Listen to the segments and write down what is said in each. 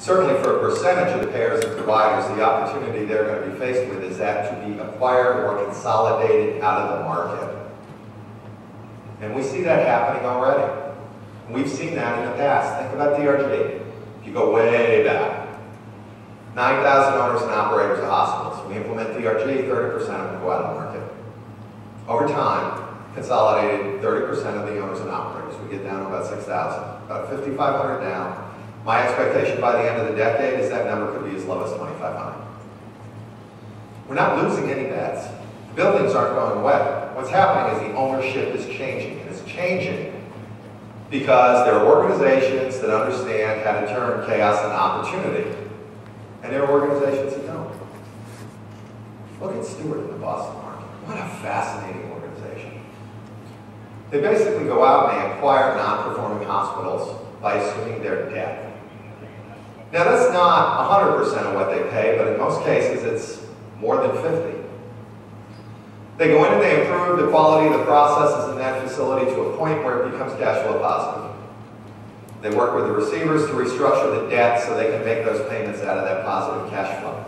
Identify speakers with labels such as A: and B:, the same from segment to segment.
A: certainly for a percentage of the payers and providers, the opportunity they're going to be faced with is that to be acquired or consolidated out of the market. And we see that happening already. We've seen that in the past. Think about DRG. If you go way back, 9,000 owners and operators of hospitals. We implement DRG, 30% of them go out of the market. Over time, consolidated 30% of the owners and operators. We get down to about 6,000, about 5,500 down. My expectation by the end of the decade is that number could be as low as 2,500. We're not losing any beds. The buildings aren't going away. What's happening is the ownership is changing, and it's changing because there are organizations that understand how to turn chaos into opportunity, and there are organizations that don't. Look at Stewart in the Boston market. What a fascinating organization. They basically go out and they acquire non-performing hospitals by assuming they're dead. Now that's not 100% of what they pay, but in most cases it's more than 50. They go in and they improve the quality of the processes in that facility to a point where it becomes cash flow positive. They work with the receivers to restructure the debt so they can make those payments out of that positive cash flow.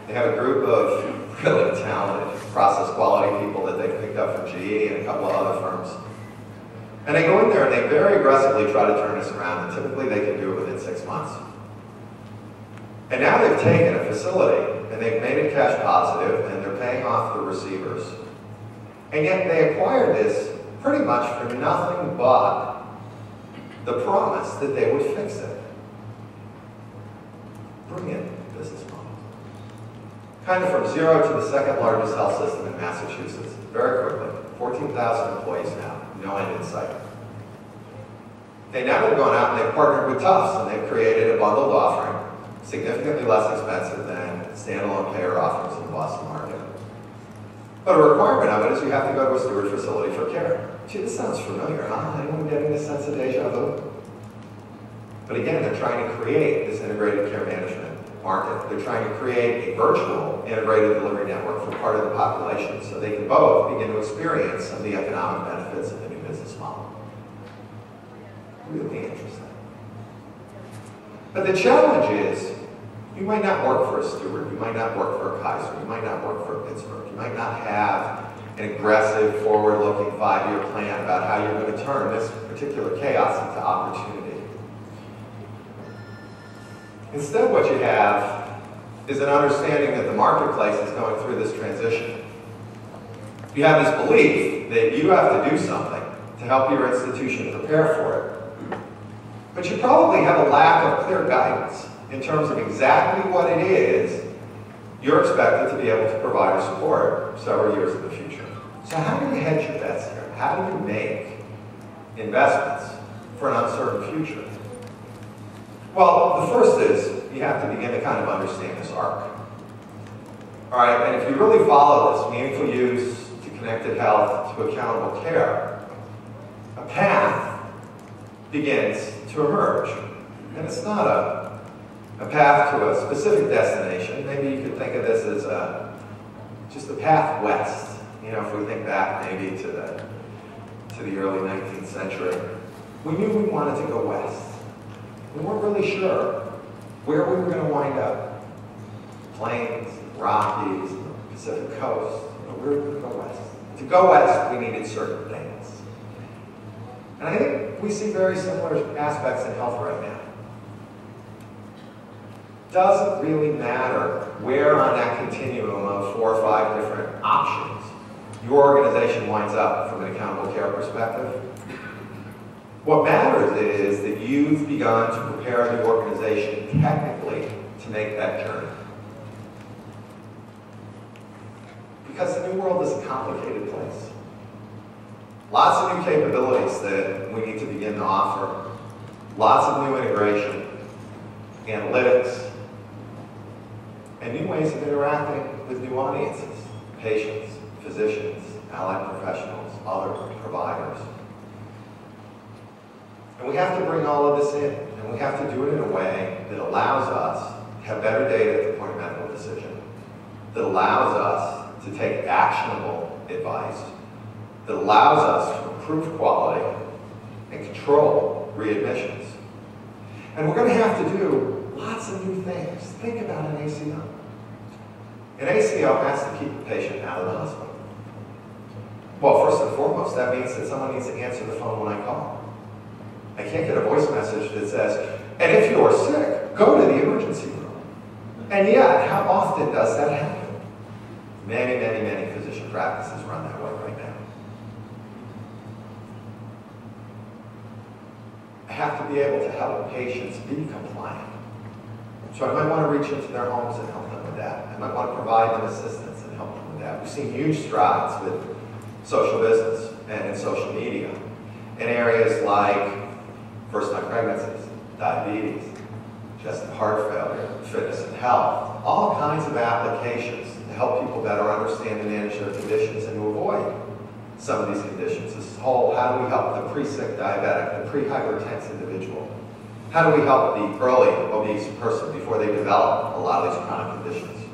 A: They have a group of really talented process quality people that they've picked up from GE and a couple of other firms. And they go in there and they very aggressively try to turn this around, and typically they can do it within 6 months. And now they've taken a facility and they've made it cash positive and they're paying off the receivers. And yet they acquired this pretty much for nothing but the promise that they would fix it. Brilliant business model. Kind of from zero to the second largest health system in Massachusetts, very quickly. 14,000 employees now, no end in sight. Okay, now they've gone out and they've partnered with Tufts and they've created a bundled offering, significantly less expensive than standalone payer offerings in the Boston market. But a requirement of it is you have to go to a Steward facility for care. Gee, this sounds familiar, huh? Anyone getting this sense of deja vu? But again, they're trying to create this integrated care management market. They're trying to create a virtual integrated delivery network for part of the population so they can both begin to experience some of the economic benefits of the new business model. Really interesting. But the challenge is, you might not work for a Steward, you might not work for a Kaiser, you might not work for a Pittsburgh, you might not have an aggressive, forward-looking 5-year plan about how you're going to turn this particular chaos into opportunity. Instead, what you have is an understanding that the marketplace is going through this transition. You have this belief that you have to do something to help your institution prepare for it. But you probably have a lack of clear guidance in terms of exactly what it is you're expected to be able to provide or support several years in the future. So how do you hedge your bets here? How do you make investments for an uncertain future? Well, the first is you have to begin to kind of understand this arc. All right, and if you really follow this, meaningful use to connected health to accountable care, a path begins to emerge. And it's not a path to a specific destination. Maybe you could think of this as just a path west. You know, if we think back maybe to the early 19th century, we knew we wanted to go west. We weren't really sure where we were going to wind up. Plains, Rockies, Pacific Coast. We were going to go west. To go west, we needed certain things. And I think we see very similar aspects in health right now. Doesn't really matter where on that continuum of 4 or 5 different options your organization winds up from an accountable care perspective. What matters is that you've begun to prepare the organization technically to make that journey. Because the new world is a complicated place. Lots of new capabilities that we need to begin to offer. Lots of new integration, analytics, and new ways of interacting with new audiences, patients, physicians, allied professionals, other providers. And we have to bring all of this in, and we have to do it in a way that allows us to have better data at the point of medical decision, that allows us to take actionable advice, that allows us to improve quality and control readmissions. And we're going to have to do lots of new things. Think about an ACO. An ACO has to keep the patient out of the hospital. Well, first and foremost, that means that someone needs to answer the phone when I call. I can't get a voice message that says, and if you're sick, go to the emergency room. And yet, how often does that happen? Many, many, many physician practices run that way right now. I have to be able to help patients be compliant. So I might want to reach into their homes and help them with that. I might want to provide them assistance and help them with that. We've seen huge strides with social business and social media in areas like first-time pregnancies, diabetes, congestive heart failure, fitness and health, all kinds of applications to help people better understand and manage their conditions and to avoid some of these conditions. This whole, how do we help the pre-sick diabetic, the pre-hypertense individual? How do we help the early obese person before they develop a lot of these chronic conditions?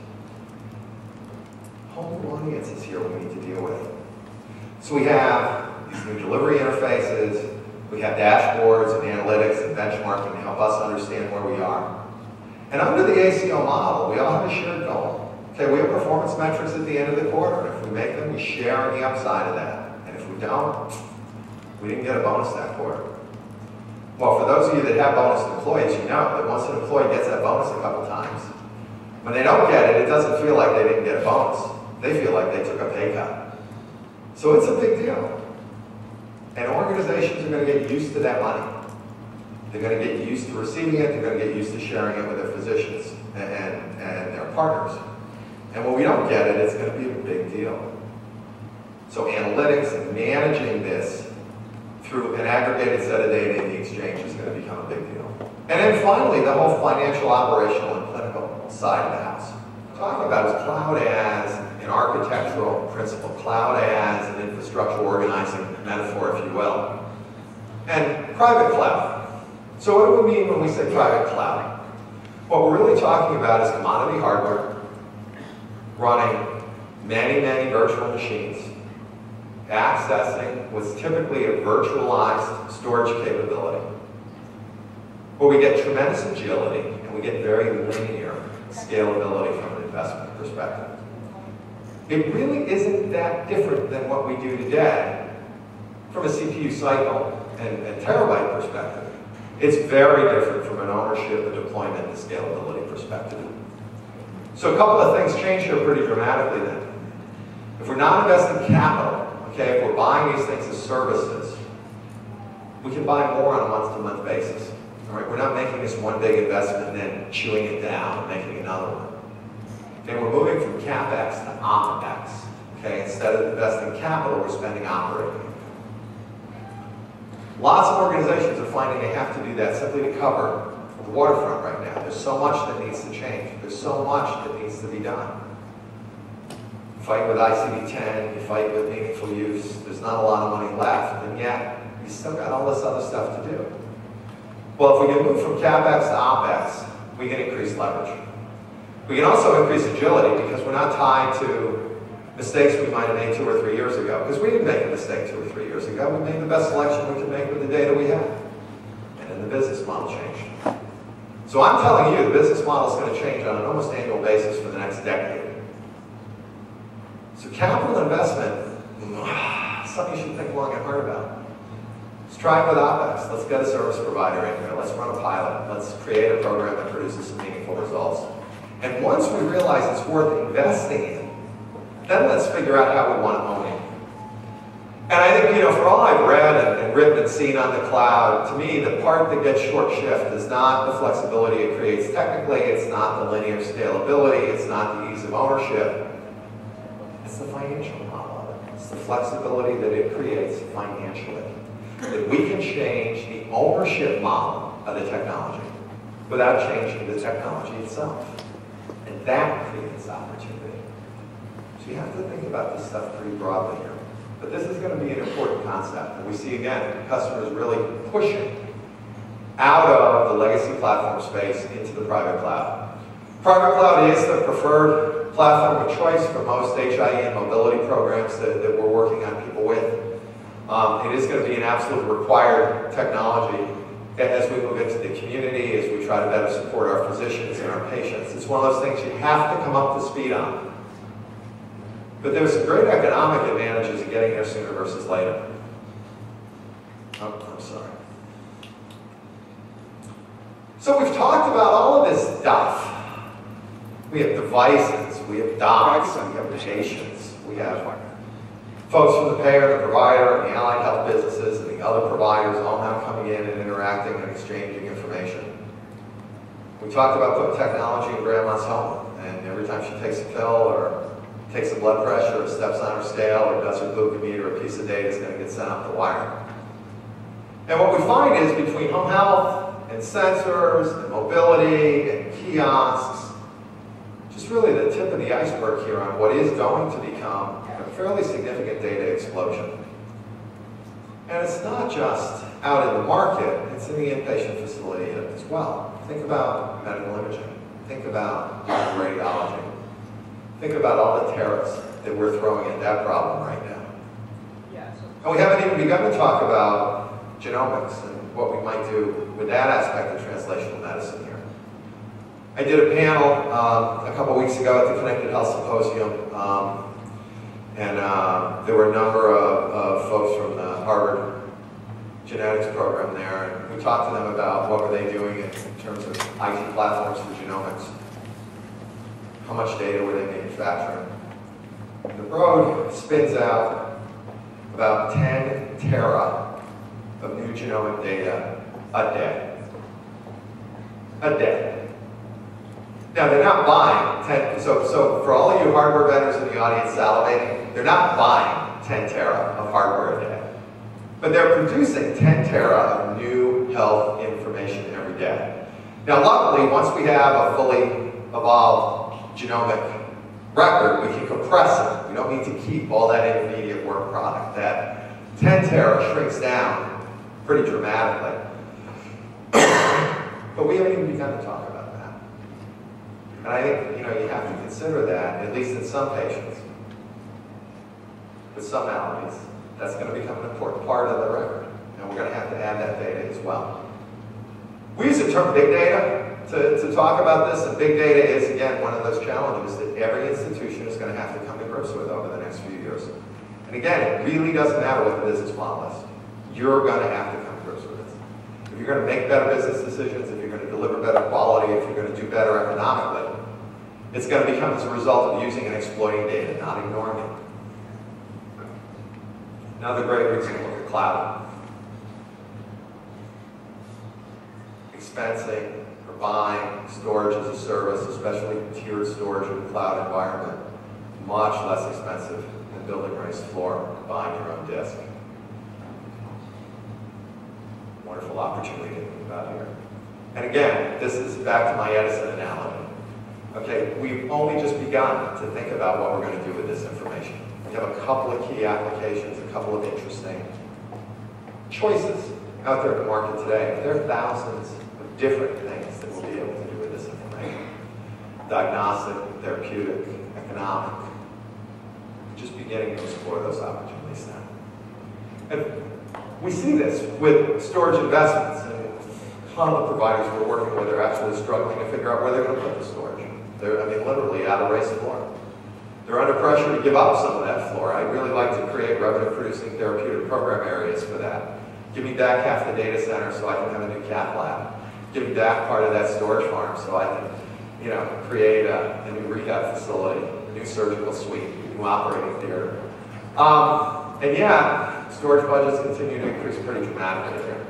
A: Whole new audiences here we need to deal with. So we have these new delivery interfaces, we have dashboards and analytics and benchmarking to help us understand where we are. And under the ACO model, we all have a shared goal. Okay, we have performance metrics at the end of the quarter. If we make them, we share in the upside of that. And if we don't, we didn't get a bonus that quarter. Well, for those of you that have bonus employees, you know that once an employee gets that bonus a couple times, when they don't get it, it doesn't feel like they didn't get a bonus. They feel like they took a pay cut. So it's a big deal. And organizations are going to get used to that money. They're going to get used to receiving it. They're going to get used to sharing it with their physicians and their partners. And when we don't get it, it's going to be a big deal. So analytics and managing this through an aggregated set of data in the exchange is going to become a big deal. And then finally, the whole financial, operational, and clinical side of the house. Talking about is cloud as an architectural principle, cloud as an infrastructure organizing metaphor, if you will, and private cloud. So what do we mean when we say private cloud? What we're really talking about is commodity hardware running many, many virtual machines, accessing what's typically a virtualized storage capability, where we get tremendous agility and we get very linear scalability from an investment perspective. It really isn't that different than what we do today from a CPU cycle and terabyte perspective. It's very different from an ownership, a deployment, and scalability perspective. So a couple of things change here pretty dramatically then. If we're not investing capital, okay, if we're buying these things as services, we can buy more on a month-to-month basis. All right, we're not making this one big investment and then chewing it down and making another one. Okay, we're moving from CapEx to OpEx. Okay, instead of investing capital, we're spending operating. Lots of organizations are finding they have to do that simply to cover the waterfront right now. There's so much that needs to change. There's so much that needs to be done. You fight with ICD-10, you fight with meaningful use, there's not a lot of money left, and yet you still got all this other stuff to do. Well, if we can move from CapEx to OpEx, we can increase leverage. We can also increase agility because we're not tied to mistakes we might have made 2 or 3 years ago. Because we didn't make a mistake 2 or 3 years ago. We made the best selection we could make with the data we had. And then the business model changed. So I'm telling you, the business model is going to change on an almost annual basis for the next decade. So capital investment, something you should think long and hard about. Let's try it with OpEx. Let's get a service provider in here. Let's run a pilot. Let's create a program that produces some meaningful results. And once we realize it's worth investing in, then let's figure out how we want to own it. And I think, for all I've read and written and seen on the cloud, to me, the part that gets short shift is not the flexibility it creates technically, it's not the linear scalability, it's not the ease of ownership. It's the financial model of it. It's the flexibility that it creates financially. That we can change the ownership model of the technology without changing the technology itself. And that creates opportunity. So you have to think about this stuff pretty broadly here. But this is going to be an important concept. And we see, again, customers really pushing out of the legacy platform space into the private cloud. Private cloud is the preferred platform of choice for most HIE and mobility programs that we're working on people with. It is going to be an absolute required technology as we move into the community, as we try to better support our physicians and our patients. It's one of those things you have to come up to speed on. But there's some great economic advantages of getting there sooner versus later. Oh, I'm sorry. So we've talked about all of this stuff. We have devices, we have docs, we have patients, we have folks from the payer, the provider, and the allied health businesses, and the other providers all now coming in and interacting and exchanging information. We talked about putting technology in grandma's home, and every time she takes a pill or takes a blood pressure or steps on her scale or does her glucometer, a piece of data is going to get sent up the wire. And what we find is between home health and sensors and mobility and kiosks, just really the tip of the iceberg here on what is going to become a fairly significant data explosion. And it's not just out in the market, it's in the inpatient facility as well. Think about medical imaging. Think about radiology. Think about all the tariffs that we're throwing at that problem right now. And we haven't even begun to talk about genomics and what we might do with that aspect of translational medicine here. I did a panel a couple weeks ago at the Connected Health Symposium, and there were a number of folks from the Harvard genetics program there, and we talked to them about what were they doing in terms of IT platforms for genomics. How much data were they manufacturing? And the Broad spins out about 10 tera of new genomic data a day. A day. Now, they're not buying 10, so for all of you hardware vendors in the audience salivating, they're not buying 10 tera of hardware a day. But they're producing 10 tera of new health information every day. Now, luckily, once we have a fully evolved genomic record, we can compress it. We don't need to keep all that intermediate work product. That 10 tera shrinks down pretty dramatically. But we haven't even begun to talk about that. And I think, you have to consider that, at least in some patients, with some maladies, that's going to become an important part of the record. And we're going to have to add that data as well. We use the term big data to talk about this, and big data is, again, one of those challenges that every institution is going to have to come to grips with over the next few years. And again, it really doesn't matter what the business model is. You're going to have to come to grips with this. If you're going to make better business decisions, if you're going to deliver better quality, if you're going to do better economically, it's going to become as a result of using and exploiting data, not ignoring it. Another great reason to look at cloud. Expensing, or buying storage as a service, especially tiered storage in a cloud environment, much less expensive than building a raised floor and buying your own disk. Wonderful opportunity to think about here. And again, this is back to my Edison analogy. Okay, we've only just begun to think about what we're going to do with this information. We have a couple of key applications, a couple of interesting choices out there in the market today. There are thousands of different things that we'll be able to do with this information. Diagnostic, therapeutic, economic. Just beginning to explore those opportunities now. And we see this with storage investments, and a lot of the providers we're working with are actually struggling to figure out where they're going to put the storage. They're, literally out of race floor. They're under pressure to give up some of that floor. I'd really like to create revenue-producing therapeutic program areas for that. Give me back half the data center so I can have a new cath lab. Give me back part of that storage farm so I can, create a new rehab facility, a new surgical suite, a new operating theater. And yeah, storage budgets continue to increase pretty dramatically here.